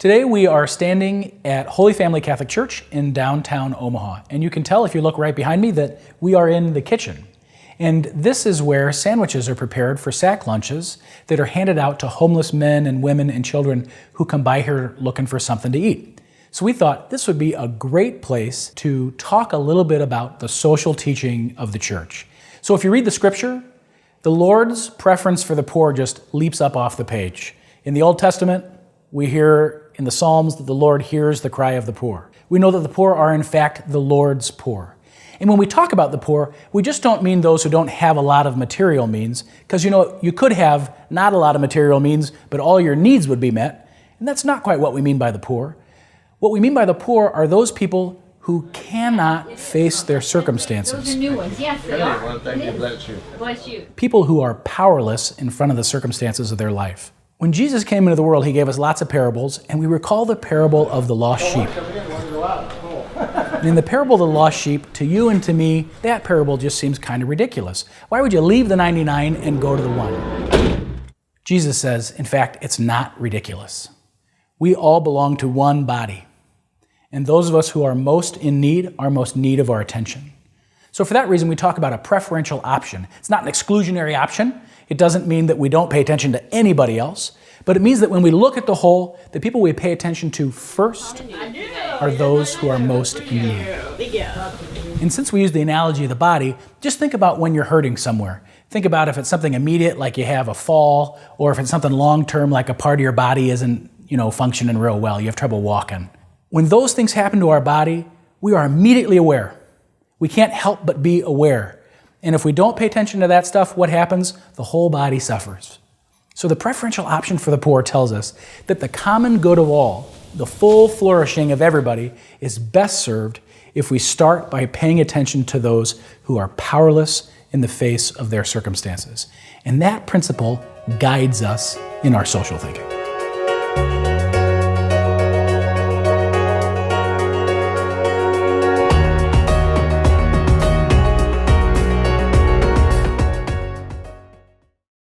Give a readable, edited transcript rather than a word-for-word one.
Today we are standing at Holy Family Catholic Church in downtown Omaha. And you can tell if you look right behind me that we are in the kitchen. And this is where sandwiches are prepared for sack lunches that are handed out to homeless men and women and children who come by here looking for something to eat. So we thought this would be a great place to talk a little bit about the social teaching of the church. So if you read the scripture, the Lord's preference for the poor just leaps up off the page. In the Old Testament, we hear in the Psalms that the Lord hears the cry of the poor. We know that the poor are in fact the Lord's poor. And when we talk about the poor, we just don't mean those who don't have a lot of material means, because you could have not a lot of material means, but all your needs would be met. And that's not quite what we mean by the poor. What we mean by the poor are those people who cannot face their circumstances. Those are new ones. Yes, they are. Well, thank you. Bless you. Bless you. People who are powerless in front of the circumstances of their life. When Jesus came into the world, he gave us lots of parables, and we recall the parable of the lost sheep. And in the parable of the lost sheep, to you and to me, that parable just seems kind of ridiculous. Why would you leave the 99 and go to the one? Jesus says, in fact, it's not ridiculous. We all belong to one body. And those of us who are most in need are most in need of our attention. So for that reason, we talk about a preferential option. It's not an exclusionary option. It doesn't mean that we don't pay attention to anybody else, but it means that when we look at the whole, the people we pay attention to first are those who are most in need. And since we use the analogy of the body, just think about when you're hurting somewhere. Think about if it's something immediate, like you have a fall, or if it's something long-term, like a part of your body isn't, functioning real well. You have trouble walking. When those things happen to our body, we are immediately aware. We can't help but be aware. And if we don't pay attention to that stuff, what happens? The whole body suffers. So the preferential option for the poor tells us that the common good of all, the full flourishing of everybody, is best served if we start by paying attention to those who are powerless in the face of their circumstances. And that principle guides us in our social thinking.